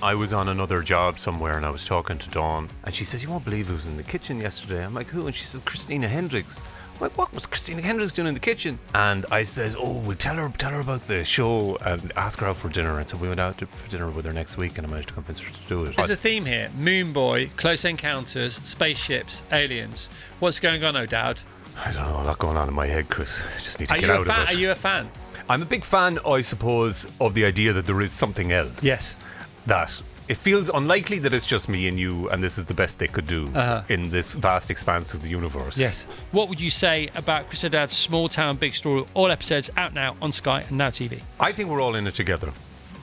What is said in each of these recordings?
I was on another job somewhere and I was talking to Dawn and she says, you won't believe who was in the kitchen yesterday. I'm like, who? And she says, Christina Hendricks. I'm like, what was Christina Hendricks doing in the kitchen? And I says, oh, we'll tell her about the show and ask her out for dinner. And so we went out for dinner with her next week and I managed to convince her to do it. There's a theme here: Moone Boy, Close Encounters, spaceships, aliens. What's going on, O'Dowd? I don't know, a lot going on in my head, Chris. I just need to get out of it. Are you a fan? I'm a big fan, I suppose, of the idea that there is something else. Yes. That it feels unlikely that it's just me and you and this is the best they could do in this vast expanse of the universe. Yes. What would you say about Chris O'Dowd's Small Town Big Story? All episodes out now on Sky and Now TV. I think we're all in it together,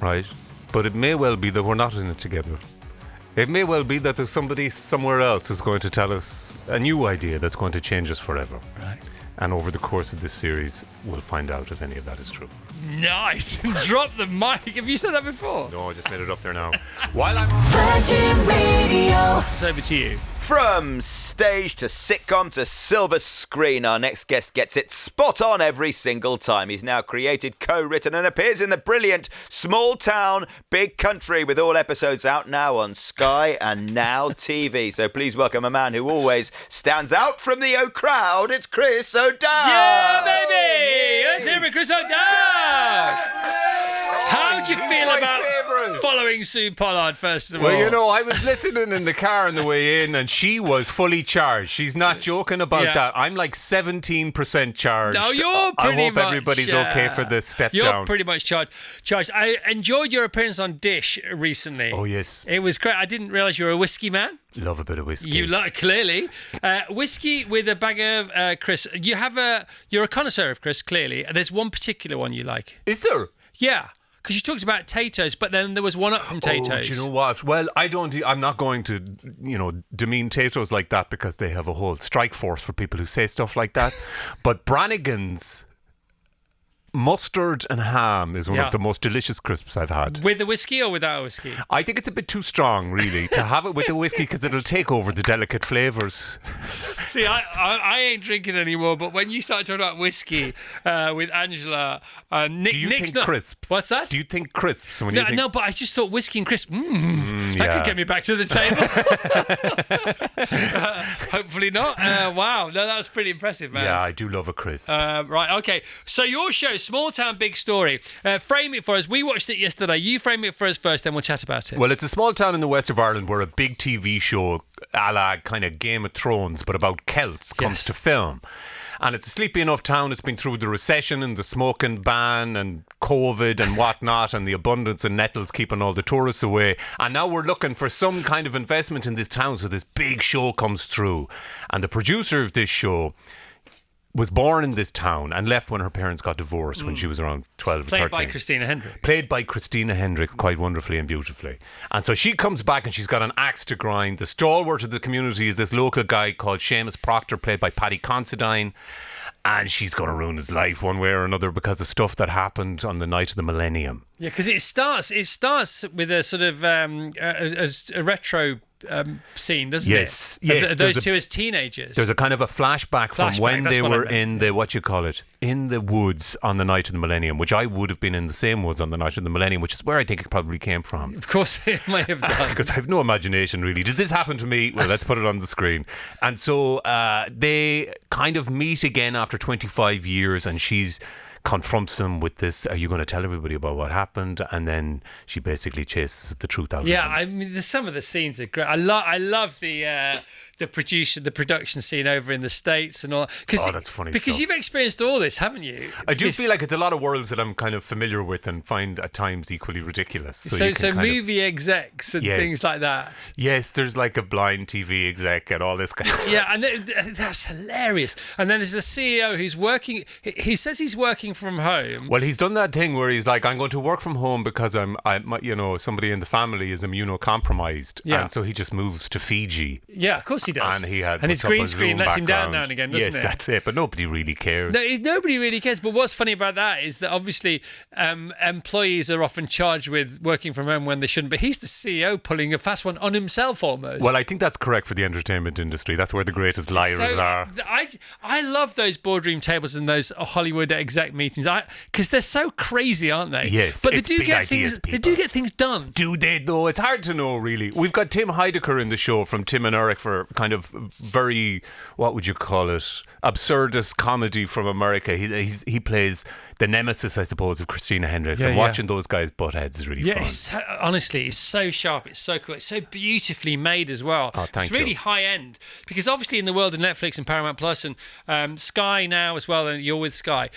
right? But it may well be that we're not in it together. It may well be that there's somebody somewhere else who's going to tell us a new idea that's going to change us forever. Right. And over the course of this series, we'll find out if any of that is true. Nice. Drop the mic. Have you said that before? No, I just made it up there now. While I'm on Virgin Radio. It's over to you. From stage to sitcom to silver screen, our next guest gets it spot on every single time. He's now created, co-written and appears in the brilliant Small Town Big Country, with all episodes out now on Sky and Now TV. So please welcome a man who always stands out from the crowd. It's Chris O'Dowd. Yeah, baby! Let's hear it, Chris O'Dowd! How do you feel about following Sue Pollard, first of all? Well, you know, I was listening in the car on the way in and she was fully charged. She's not joking about that. I'm like 17% charged. No, you're pretty much... I hope everybody's okay for the step you're down. You're pretty much charged. I enjoyed your appearance on Dish recently. Oh, yes. It was great. I didn't realise you were a whiskey man. Love a bit of whiskey. You like, clearly. Whiskey with a bag of Chris. You're a connoisseur of Chris, clearly. There's one particular one you like. Is there? Yeah. Because you talked about Tato's, but then there was one up from Tato's. Oh, do you know what? Well, I'm not going to, demean Tato's like that because they have a whole strike force for people who say stuff like that. But Brannigan's mustard and ham is one of the most delicious crisps I've had. With the whiskey or without whiskey? I think it's a bit too strong, really, to have it with the whiskey because it'll take over the delicate flavours. See, I ain't drinking anymore, but when you start talking about whiskey with Angela, do you think crisps? What's that? Do you think crisps? No, but I just thought whiskey and crisps. That could get me back to the table. Hopefully not. Wow, no, that was pretty impressive, man. Yeah, I do love a crisp. Right, okay. So your show, Small Town Big Story. Frame it for us. We watched it yesterday. You frame it for us first, then we'll chat about it. Well, it's a small town in the west of Ireland where a big TV show, a la kind of Game of Thrones, but about Celts, comes to film. And it's a sleepy enough town. It's been through the recession and the smoking ban and COVID and whatnot, and the abundance of nettles keeping all the tourists away. And now we're looking for some kind of investment in this town, so this big show comes through. And the producer of this show was born in this town and left when her parents got divorced when she was around 12 or 13. Played by Christina Hendricks. Played by Christina Hendricks quite wonderfully and beautifully. And so she comes back and she's got an axe to grind. The stalwart of the community is this local guy called Seamus Proctor, played by Paddy Considine. And she's going to ruin his life one way or another because of stuff that happened on the night of the millennium. Yeah, because it starts with a sort of a retro scene, doesn't it? Yes. Those two as teenagers. There's a kind of a flashback from when they were in the, in the woods on the night of the millennium, which I would have been in the same woods on the night of the millennium, which is where I think it probably came from. Of course it might have done. Because I have no imagination, really. Did this happen to me? Well, let's put it on the screen. And so they kind of meet again after 25 years, and she's confronts him with this, are you going to tell everybody about what happened? And then she basically chases the truth out of him. Yeah, I mean, some of the scenes are great. I love the production scene over in the States and all. That's funny because stuff. You've experienced all this, haven't you? I do feel like it's a lot of worlds that I'm kind of familiar with and find at times equally ridiculous. So movie execs and things like that. Yes, there's like a blind TV exec and all this kind of... Yeah, and that's hilarious. And then there's the CEO who's working... He says he's working from home. Well, he's done that thing where he's like, I'm going to work from home because somebody in the family is immunocompromised. Yeah. And so he just moves to Fiji. Yeah, of course he does. And his green screen lets him down now and again, doesn't it? Yes, that's it. But nobody really cares. No, nobody really cares. But what's funny about that is that obviously employees are often charged with working from home when they shouldn't. But he's the CEO pulling a fast one on himself almost. Well, I think that's correct for the entertainment industry. That's where the greatest liars are. I love those boardroom tables and those Hollywood exec meetings meetings. Because they're so crazy, aren't they? Yes, but they it's do big get ideas, things. They people. do get things done. Do they though? It's hard to know, really. We've got Tim Heidecker in the show from Tim and Eric for kind of very, what would you call it, absurdist comedy from America. He plays the nemesis, I suppose, of Christina Hendricks. Yeah, and yeah. watching those guys butt heads is really Yeah, fun. honestly, it's so sharp. It's so cool. It's so beautifully made as well. Oh, thank it's really you. high end because obviously in the world of Netflix and Paramount Plus and Sky now as well, and you're with Sky.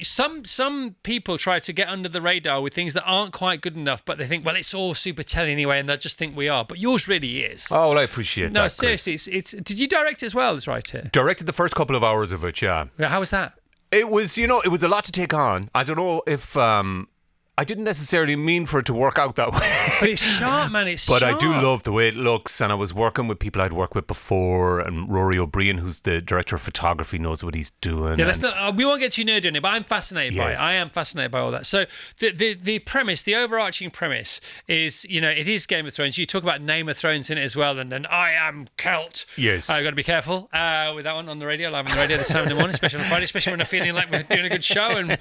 Some people try to get under the radar with things that aren't quite good enough, but they think, well, it's all super telly anyway, and they'll just think we are. But yours really is. Oh, well, I appreciate that. No, Chris. seriously, it's. Did you direct it as well? That's right here. Directed the first couple of hours of it, yeah. Yeah, how was that? It was, it was a lot to take on. I don't know if I didn't necessarily mean for it to work out that way. But it's sharp, man. It's But sharp. I do love the way it looks, and I was working with people I'd worked with before, and Rory O'Brien, who's the director of photography, knows what he's doing. Yeah, let's not, we won't get too nerdy on it, but I'm fascinated by it. Yes. I am fascinated by all that. So the premise, the overarching premise is, it is Game of Thrones. You talk about Name of Thrones in it as well, and then I am Celt. Yes. I've got to be careful with that one on the radio, live on the radio this time in the morning, especially on Friday, especially when I'm feeling like we're doing a good show and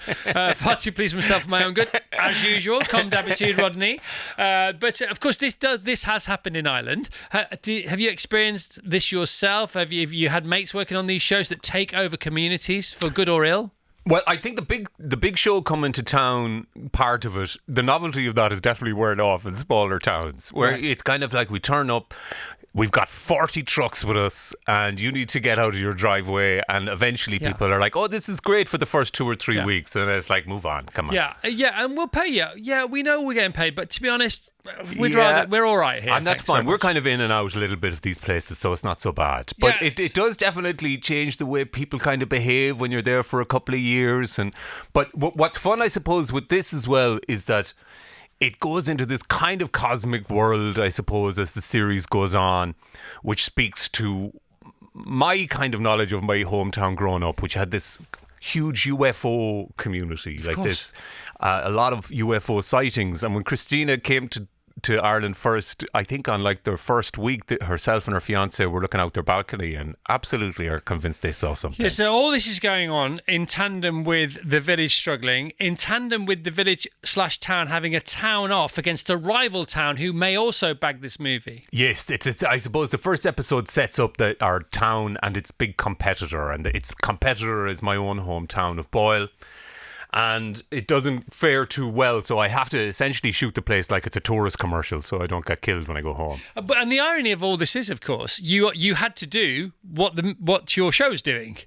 far too pleased with myself for my own good, as usual. Comme d'habitude, Rodney. But of course, this has happened in Ireland. Have you experienced this yourself? Have you had mates working on these shows that take over communities for good or ill? Well, I think the big show coming to town, part of it, the novelty of that is definitely wearing off in smaller towns, where it's kind of like we turn up, we've got 40 trucks with us, and you need to get out of your driveway, and eventually people are like, oh, this is great for the first 2 or 3 weeks, and it's like, move on, come on. Yeah, and we'll pay you. Yeah, we know we're getting paid, but to be honest, we're all right here. And that's Thanks very fine. We're much. kind of in and out a little bit of these places, so it's not so bad. But Yes. it does definitely change the way people kind of behave when you're there for a couple of years. But what's fun, I suppose, with this as well is that it goes into this kind of cosmic world, I suppose, as the series goes on, which speaks to my kind of knowledge of my hometown growing up, which had this huge UFO community, like this, a lot of UFO sightings. And when Christina came to Ireland first, I think on like their first week, herself and her fiance were looking out their balcony and absolutely are convinced they saw something. Yeah, so all this is going on in tandem with the village struggling, in tandem with the village/town having a town off against a rival town who may also bag this movie. Yes, it's I suppose the first episode sets up our town and its big competitor, and its competitor is my own hometown of Boyle. And it doesn't fare too well, so I have to essentially shoot the place like it's a tourist commercial, so I don't get killed when I go home. And the irony of all this is, of course, you had to do what your show's doing.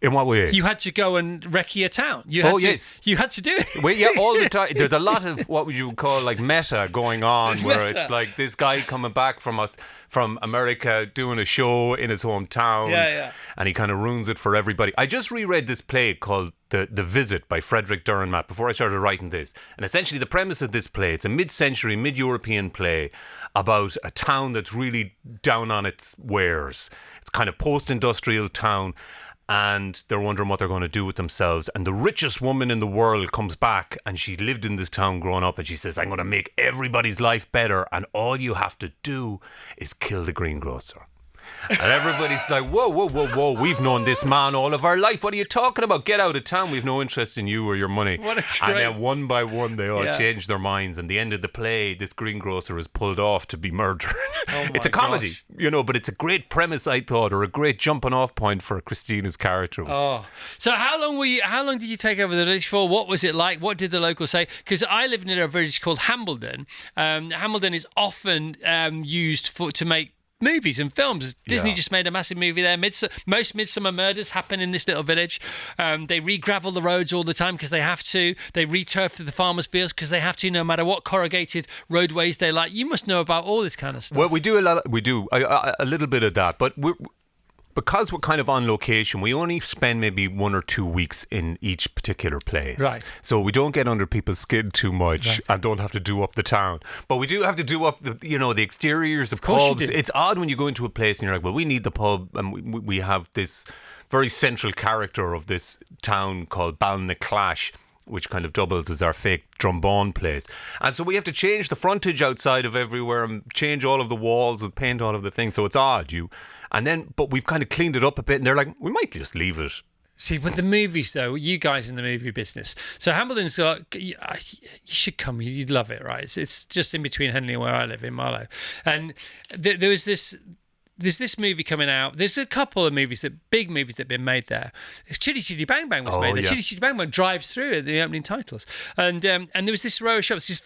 In what way? You had to go and recce a town. You had to do it. Well, yeah, all the time. There's a lot of what would you call like meta going on, where it's like this guy coming back from America doing a show in his hometown, and he kind of ruins it for everybody. I just reread this play called The Visit by Frederick Dürrenmatt before I started writing this, and essentially the premise of this play, it's a mid-century, mid-European play about a town that's really down on its wares. It's kind of post-industrial town, and they're wondering what they're going to do with themselves. And the richest woman in the world comes back, and she lived in this town growing up, and she says, I'm going to make everybody's life better, and all you have to do is kill the greengrocer. And everybody's like, whoa, we've known this man all of our life. What are you talking about? Get out of town. We've no interest in you or your money. And then one by one, they all change their minds. And the end of the play, this greengrocer is pulled off to be murdered. It's a comedy, but it's a great premise, I thought, or a great jumping off point for Christina's character. So how long did you take over the village for? What was it like? What did the locals say? Because I live in a village called Hambledon. Hambledon is often used to make movies and films. Disney just made a massive movie there. Most Midsummer Murders happen in this little village. They re-gravel the roads all the time because they have to. They re-turf the farmers' fields because they have to, no matter what corrugated roadways they like. You must know about all this kind of stuff. Well, we do a little bit of that, but because we're kind of on location, we only spend maybe 1 or 2 weeks in each particular place. Right. So we don't get under people's skin too much and don't have to do up the town. But we do have to do up the exteriors of pubs. It's odd when you go into a place and you're like, well, we need the pub, and we have this very central character of this town called Ballinaclash, which kind of doubles as our fake trombone place. And so we have to change the frontage outside of everywhere and change all of the walls and paint all of the things. So it's odd, but we've kind of cleaned it up a bit, and they're like, we might just leave it See, with the movies, though, you guys in the movie business. So Hambledon's got, you should come, you'd love it, right? It's just in between Henley and where I live, in Marlow. And there was there's this movie coming out. There's a couple of big movies that have been made there. Chitty Chitty Bang Bang was made there. Yeah. Chitty Chitty Bang Bang drives through at the opening titles. And there was this row of shops, this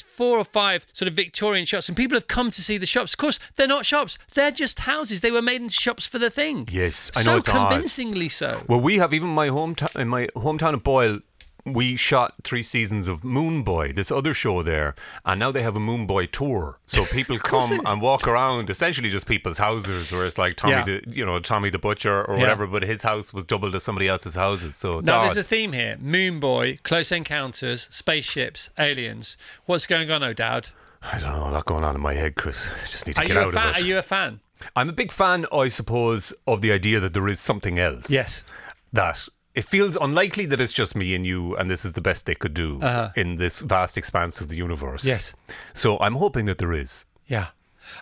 four or five sort of Victorian shops, and people have come to see the shops. Of course, they're not shops. They're just houses. They were made into shops for the thing. Yes, I know, it's convincingly so. Well, we have, even in my hometown of Boyle, we shot 3 seasons of Moone Boy, this other show there, and now they have a Moone Boy tour. So people come and walk around, essentially just people's houses, where it's like Tommy the Butcher or whatever, but his house was doubled as somebody else's houses. So it's now odd. there's a theme here: Moone Boy, Close Encounters, spaceships, aliens. What's going on, O'Dowd? I don't know, a lot going on in my head, Chris. I just need to get out of it. Are you a fan? I'm a big fan, I suppose, of the idea that there is something else. Yes. That it feels unlikely that it's just me and you, and this is the best they could do in this vast expanse of the universe. Yes. So I'm hoping that there is. Yeah.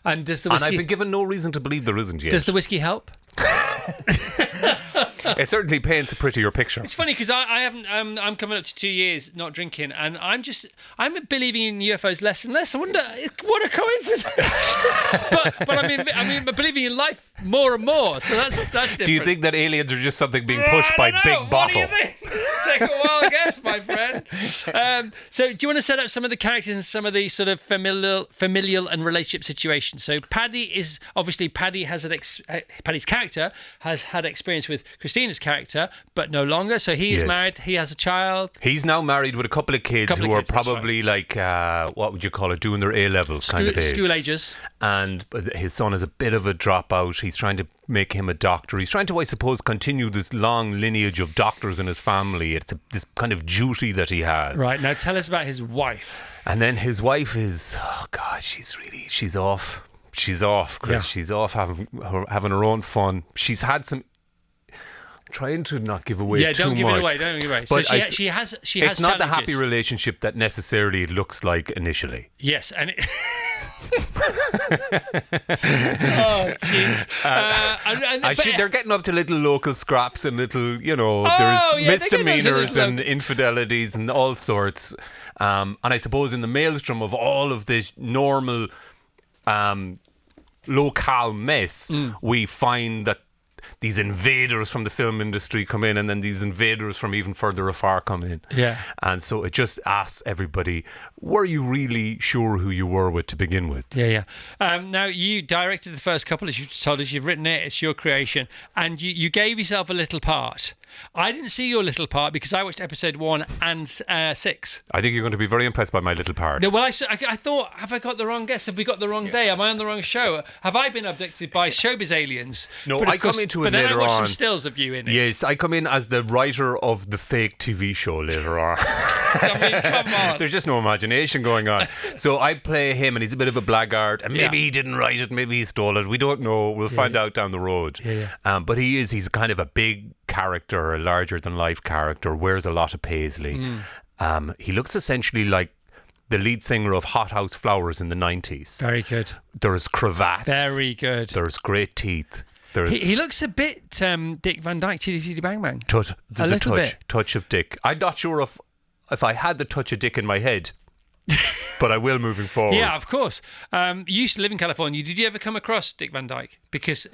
And does the And whiskey? I've been given no reason to believe there isn't yet. Does the whiskey help? It certainly paints a prettier picture. It's funny because I haven't. I'm coming up to 2 years not drinking, and I'm believing in UFOs less and less. I wonder what a coincidence. but I mean, believing in life more and more. So that's different. Do you think that aliens are just something being pushed by Big Bottle? What do you think? Take a wild guess, my friend. So do you want to set up some of the characters and some of the sort of familial and relationship situations? So Paddy's character has had experience with Christina's character, but no longer. So he is married. He has a child. He's now married with a couple of kids who are probably like, what would you call it, doing their A-levels kind of age. School ages. And his son is a bit of a dropout. He's trying to make him a doctor. He's trying to, I suppose, continue this long lineage of doctors in his family. It's this kind of duty that he has. Right. Now tell us about his wife. And then his wife is, oh God, she's off. She's off, Chris. Yeah. She's off having her own fun. She's had some... Trying to not give away too much. Don't give it away. Don't give it away. So she has it's not the happy challenges. relationship that necessarily it looks like initially. Yes, and it... oh, jeez. They're getting up to little local scraps and little, there's misdemeanors and infidelities and all sorts. And I suppose in the maelstrom of all of this normal locale mess, we find that these invaders from the film industry come in, and then these invaders from even further afar come in. Yeah. And so it just asks everybody, were you really sure who you were with to begin with? Yeah. Now, you directed the first couple, as you told us. You've written it. It's your creation. And you gave yourself a little part. I didn't see your little part because I watched episode 1 and 6. I think you're going to be very impressed by my little part. No, well, I thought, have I got the wrong guess? Have we got the wrong day? Am I on the wrong show? Have I been abducted by showbiz aliens? No, I come into it later on. But then I watched on. some stills of you in it. Yes, I come in as the writer of the fake TV show later on. I mean, come on. There's just no imagination going on. So I play him, and he's a bit of a blackguard, and maybe he didn't write it, maybe he stole it. We don't know. We'll find out down the road. But he's kind of a big character, a larger-than-life character, wears a lot of paisley. He looks essentially like the lead singer of Hot House Flowers in the 90s. Very good. There's cravats. Very good. There's great teeth. He looks a bit Dick Van Dyke, Chitty Chitty Bang Bang. A little bit. Touch of Dick. I'm not sure if I had the touch of Dick in my head, but I will moving forward. Yeah, of course. You used to live in California. Did you ever come across Dick Van Dyke? Because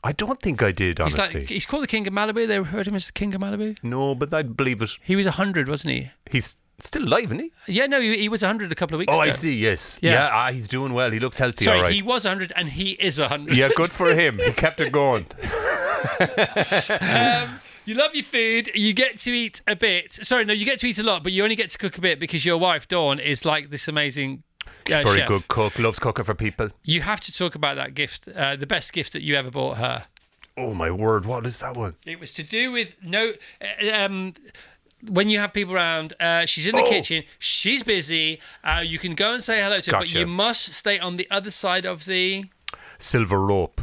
I don't think I did, honestly. He's called the King of Malibu. They refer to him as the King of Malibu. No, but I'd believe it. He was 100, wasn't he? He's still alive, isn't he? Yeah, no, he was 100 a couple of weeks ago. Oh, I see, yes. Yeah, he's doing well. He looks healthy, Sorry, all right. he was 100 and he is 100. Yeah, good for him. He kept it going. You love your food. You get to eat a bit. Sorry, no, you get to eat a lot, but you only get to cook a bit because your wife, Dawn, is like this amazing very chef. good cook. Loves cooking for people. You have to talk about that gift, the best gift that you ever bought her. Oh, my word. What is that one? It was to do with when you have people around, she's in the kitchen, she's busy, you can go and say hello to her, but you must stay on the other side of the... silver rope.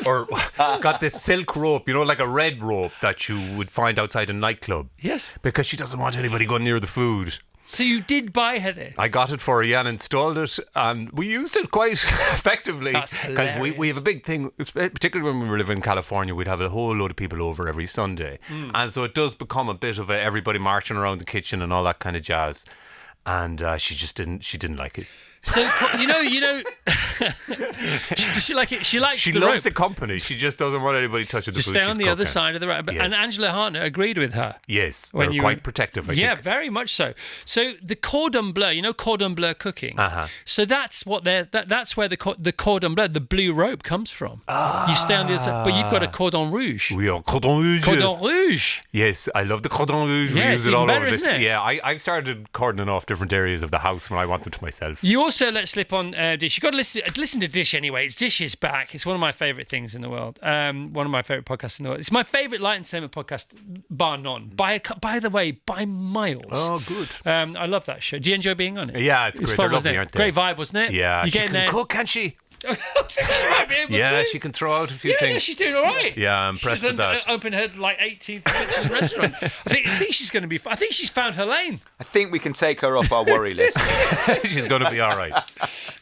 Or it's got this silk rope, like a red rope that you would find outside a nightclub. Yes. Because she doesn't want anybody going near the food. So you did buy her this? I got it for her, yeah, and installed it, and we used it quite effectively. That's hilarious. We have a big thing, particularly when we were living in California, we'd have a whole load of people over every Sunday. And so it does become a bit of everybody marching around the kitchen and all that kind of jazz. And she didn't like it. So you know, does she like it? She likes. She the loves rope. the company. She just doesn't want anybody touching the Just food stay she's on the other cooking. side of the road. Yes. And Angela Hartnett agreed with her. Yes, When they're you quite were- protective, I Yeah, think. very much so. So the cordon bleu, you know cordon bleu cooking. Uh-huh. So that's what that's where the cordon bleu, the blue rope, comes from. You stay on the other side, but you've got a cordon rouge. We are cordon rouge. Cordon rouge. Yes, I love the cordon rouge. Yeah, we it's use it even all better, over isn't it? Yeah, I've started cordoning off different areas of the house when I want them to myself. You also let slip on Dish. You've got to listen to Dish anyway. It's Dish is back. It's one of my favourite things in the world. One of my favourite podcasts in the world. It's my favourite light entertainment podcast, bar none. By the way, by miles. Oh, good. I love that show. Do you enjoy being on it? Yeah, it's great. fun, They're wasn't lovely, it? aren't they? Great vibe, wasn't it? Yeah, You she get in can there. cook, can she? I think she might be able Yeah, to. she can throw out a few Yeah, things. no, she's doing all right. Yeah, I'm impressed she's with that. Opened her like 18th Michelin restaurant. I think she's going to be. I think she's found her lane. I think we can take her off our worry list. She's going to be all right.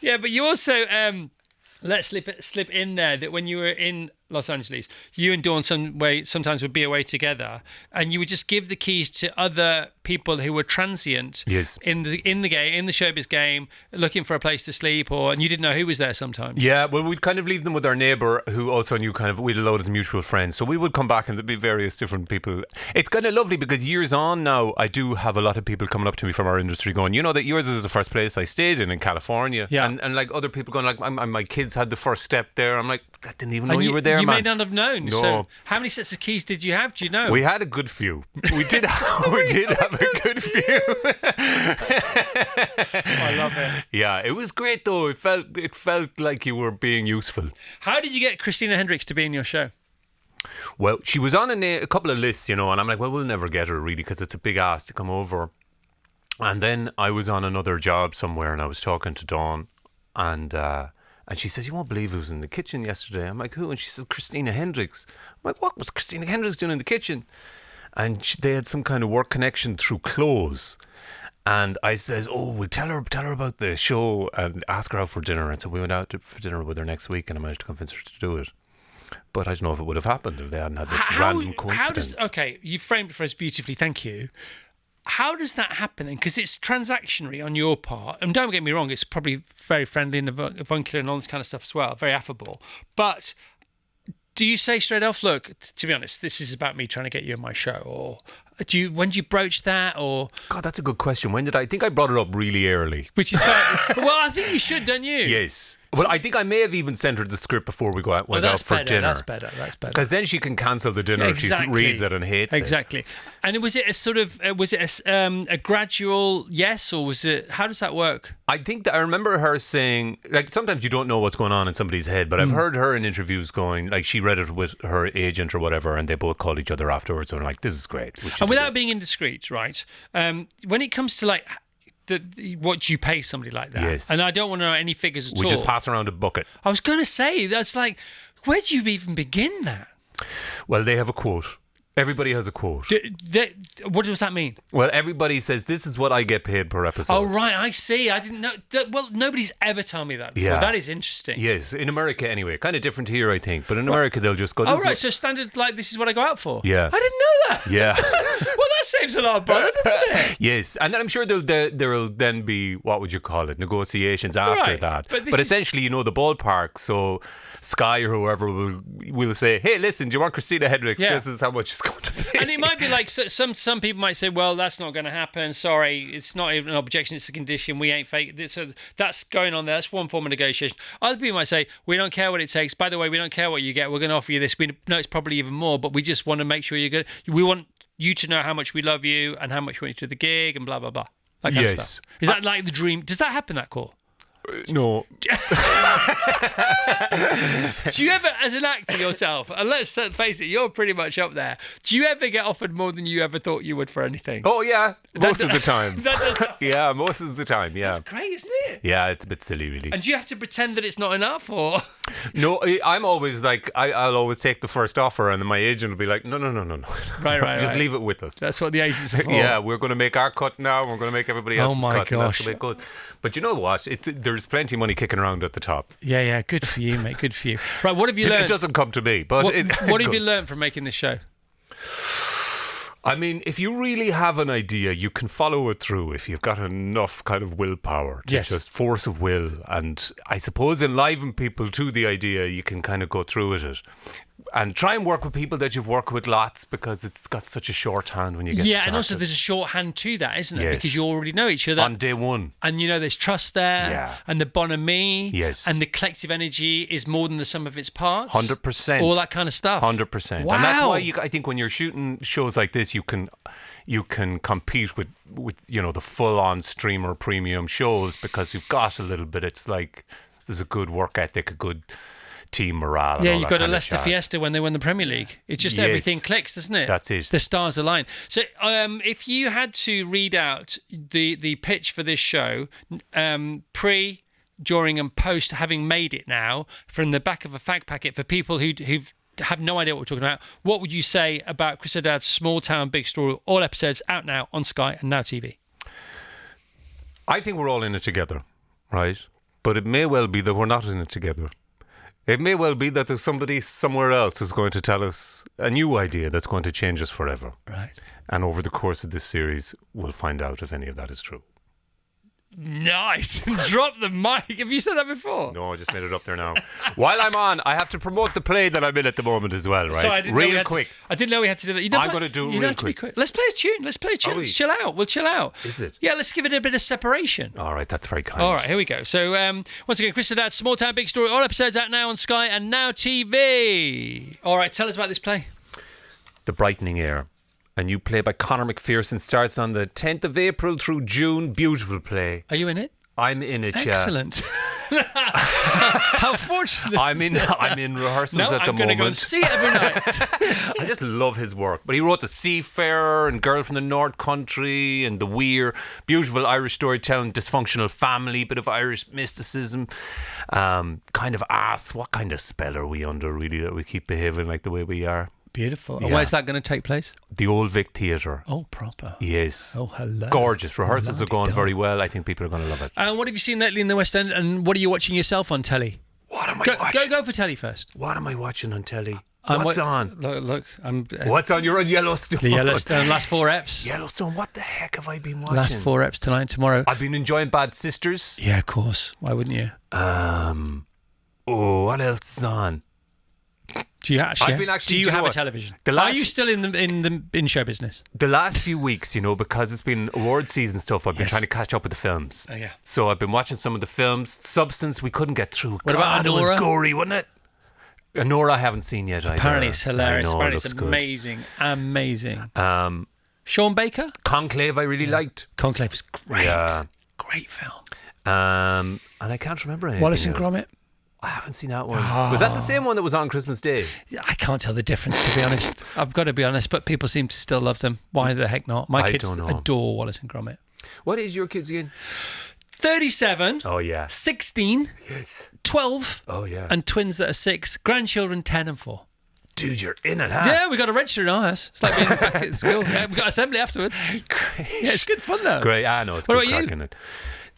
Yeah, but you also let slip in there that when you were in Los Angeles, you and Dawn sometimes would be away together, and you would just give the keys to other people who were transient. Yes. In the game, in the showbiz game, looking for a place to sleep, and you didn't know who was there sometimes. Yeah, well, we'd kind of leave them with our neighbour who also knew we had a load of mutual friends. So we would come back and there'd be various different people. It's kind of lovely because years on now, I do have a lot of people coming up to me from our industry going, you know that yours is the first place I stayed in California. Yeah. And like other people going like, my kids had the first step there. I'm like, I didn't even know And you were there, You man. may not have known. No. So, how many sets of keys did you have? Do you know? We had a good few. We did have a good few. I love it. Yeah, it was great though. It felt like you were being useful. How did you get Christina Hendricks to be in your show? Well, she was on a couple of lists, and I'm like, well, we'll never get her really because it's a big ask to come over. And then I was on another job somewhere, and I was talking to Dawn, and she says, you won't believe who was in the kitchen yesterday. I'm like, who? And she says, Christina Hendricks. I'm like, what was Christina Hendricks doing in the kitchen? And they had some kind of work connection through clothes. And I says, oh, well, tell her about the show and ask her out for dinner. And so we went out for dinner with her next week, and I managed to convince her to do it. But I don't know if it would have happened if they hadn't had this random coincidence. Okay, you framed it for us beautifully. Thank you. How does that happen then? Because it's transactionary on your part. And don't get me wrong, it's probably very friendly and avuncular and all this kind of stuff as well. Very affable. But do you say straight off, look, to be honest, this is about me trying to get you in my show? Or when do you broach that? Or God, that's a good question. When did I think I brought it up really early? which is fair. Well, I think you should, don't you? Yes. Well, I think I may have even sent her the script before we went out for dinner. That's better. Because then she can cancel the dinner if she reads it and hates it. Exactly. And was it a sort of a gradual yes, or was it? How does that work? I think that I remember her saying, like, sometimes you don't know what's going on in somebody's head, but I've heard her in interviews going, like, she read it with her agent or whatever, and they both called each other afterwards and were like, this is great. And without being indiscreet, right? When it comes to like what you pay somebody like that, Yes. and I don't want to know any figures at all. We just pass around a bucket. I was going to say that's like, where do you even begin that? Well, they have a quote. Everybody has a quote. What does that mean? Well, everybody says, this is what I get paid per episode. Oh, right, I see. I didn't know. Well, nobody's ever told me that before. Yeah. That is interesting. Yes, in America anyway. Kind of different here, I think. But in America, they'll just go, Oh, this right, is so standard, like, this is what I go out for? Yeah. I didn't know that. Yeah. Well, that saves a lot of bother, doesn't it? Yes, and I'm sure there'll then be, what would you call it, negotiations after Right, that. but this But is- essentially, you know the ballpark, so Sky or whoever will say, hey, listen, do you want Christina Hendricks? Yeah. This is how much it's going to be. And it might be like some people might say, well, that's not going to happen. Sorry, it's not even an objection; it's a condition. We ain't fake. So that's going on there. That's one form of negotiation. Other people might say, we don't care what it takes. By the way, we don't care what you get. We're going to offer you this. We know it's probably even more, but we just want to make sure you're good. We want you to know how much we love you and how much we want you to do the gig and blah blah blah. That kind of Yes. stuff. Is that like the dream? Does that happen? That call? No. Do you ever, as an actor yourself, and let's face it, you're pretty much up there. Do you ever get offered more than you ever thought you would for anything? Oh, yeah. Most of the time. That does happen. Yeah, most of the time, yeah. That's great, isn't it? Yeah, it's a bit silly, really. And do you have to pretend that it's not enough, or? No, I'm always like, I'll always take the first offer, and then my agent will be like, no. Right. Just leave it with us. That's what the agents are for. Yeah, we're going to make our cut now. We're going to make everybody else's my cut. And that's gosh. the way it goes. But you know what? There's plenty of money kicking around at the top. Yeah. Good for you, mate. Good for you. Right, what have you learned? It doesn't come to me. But what have you learned from making this show? I mean, if you really have an idea, you can follow it through if you've got enough kind of willpower, just force of will. And I suppose enliven people to the idea, you can kind of go through with it. And try and work with people that you've worked with lots, because it's got such a shorthand when you get started. And also there's a shorthand to that, isn't it? Yes. Because you already know each other. On day one. And there's trust there. Yeah. And the bonhomie. Yes. And the collective energy is more than the sum of its parts. 100%. All that kind of stuff. 100%. Wow. And that's why I think when you're shooting shows like this, you can compete with the full-on streamer premium shows, because you've got a little bit. It's like there's a good work ethic, a good team morale. And yeah, all you that got a kind of Leicester jazz. Fiesta when they won the Premier League. It's just everything clicks, doesn't it? That's it. The stars align. So, if you had to read out the pitch for this show, pre, during, and post having made it now, from the back of a fact packet for people who have no idea what we're talking about, what would you say about Chris O'Dowd's Small Town Big Story? All episodes out now on Sky and Now TV. I think we're all in it together, right? But it may well be that we're not in it together. It may well be that there's somebody somewhere else who's going to tell us a new idea that's going to change us forever. Right. And over the course of this series, we'll find out if any of that is true. Nice. Drop the mic. Have you said that before? No, I just made it up there now. While I'm on, I have to promote the play that I'm in at the moment as well, right? Sorry, I didn't know we Real had quick. I didn't know we had to do that. I'm going to do it real quick. Let's play a tune. Let's Are we? Let's chill out. We'll chill out. Is it? Yeah, let's give it a bit of separation. All right, that's very kind. All right, here we go. So, once again, Chris O'Dowd's Small Town Big Story. All episodes out now on Sky and Now TV. All right, tell us about this play. The Brightening Air. A new play by Conor McPherson starts on the 10th of April through June. Beautiful play. Are you in it? I'm in it, Excellent. How fortunate. I'm in rehearsals at the I'm going to moment. go and see it every night. I just love his work. But he wrote The Seafarer and Girl from the North Country and The Weir. Beautiful Irish storytelling, dysfunctional family, bit of Irish mysticism. Kind of what kind of spell are we under, really, that we keep behaving like the way we are? Beautiful. Yeah. And where's that going to take place? The Old Vic Theatre. Oh, proper. Yes. Oh, hello. Gorgeous. Rehearsals are going La-di-da. very well. I think people are going to love it. And what have you seen lately in the West End, and what are you watching yourself on telly? What am I watching? Go for telly first. What am I watching on telly? I'm What's on? Look, I'm... What's on? You're on Yellowstone. The Yellowstone, last 4 eps. Yellowstone, what the heck have I been watching? Last 4 eps tonight and tomorrow. I've been enjoying Bad Sisters. Yeah, of course. Why wouldn't you? What else is on? Do you actually? I've been actually- do you do you have know a what? television? The last- Are you still in show business? The last few weeks, because it's been award season stuff, I've been Yes. trying to catch up with the films. Oh, yeah. So I've been watching some of the films. Substance, we couldn't get through. What about God, it Anora? was gory, wasn't it? Anora I haven't seen yet either. Apparently it's hilarious. I know, Apparently it it's looks good. amazing. Amazing. Sean Baker? Conclave I really liked. Conclave was great. Yeah. Great film. And I can't remember anything Wallace and else. Gromit? I haven't seen that one. Was that the same one that was on Christmas Day? I can't tell the difference, to be honest. I've got to be honest, but people seem to still love them. Why the heck not? My I kids don't know. adore Wallace and Gromit. What is your kids again? 37, Oh, yeah. 16, Yes. 12, Oh, yeah. and twins that are 6, grandchildren 10 and 4. Dude, you're in it, huh? Yeah, we got to register in our house. It's like being back at school. Yeah, we got assembly afterwards. Great. Yeah, it's good fun though. Great. I know, it's What good about you? crack in it.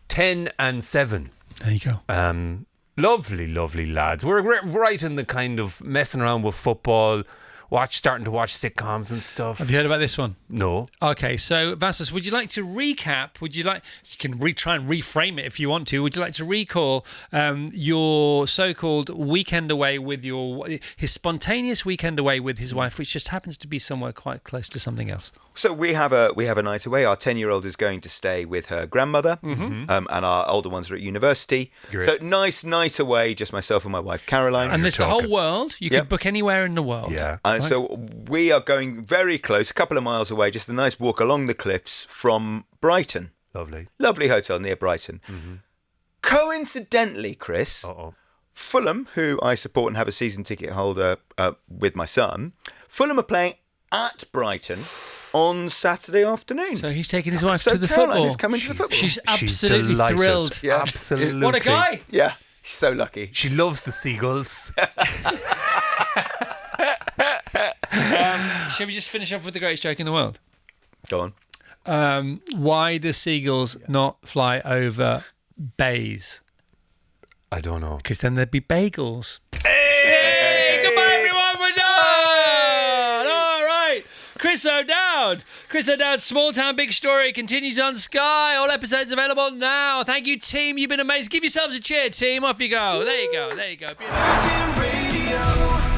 10 and 7. There you go. Lovely, lovely lads. We're right in the kind of messing around with football, starting to watch sitcoms and stuff. Have you heard about this one? No. Okay, so Vassos, would you like to recap? You can try and reframe it if you want to. Would you like to recall your so-called weekend away with his spontaneous weekend away with his wife, which just happens to be somewhere quite close to something else? So we have a night away. Our 10-year-old is going to stay with her grandmother, and our older ones are at university. Great. So nice night away, just myself and my wife Caroline. And there's the talking. whole world. You Yep. could book anywhere in the world. Yeah. And so we are going very close, a couple of miles away, just a nice walk along the cliffs from Brighton. Lovely. Lovely hotel near Brighton. Coincidentally, Chris, Uh-oh. Fulham, who I support and have a season ticket holder with my son, Fulham are playing at Brighton on Saturday afternoon. So he's taking his wife So to the Caroline football. is coming to the football. She's absolutely delighted. thrilled. Yeah. Absolutely. What a guy! Yeah, she's so lucky. She loves the seagulls. Shall we just finish off with the greatest joke in the world? Go on. Why do seagulls not fly over bays? I don't know. Because then there'd be bagels. Hey, goodbye everyone, we're done! All right. Chris O'Dowd, Small Town Big Story continues on Sky. All episodes available now. Thank you, team. You've been amazing. Give yourselves a cheer, team. Off you go. There you go. Beautiful. Virgin Radio.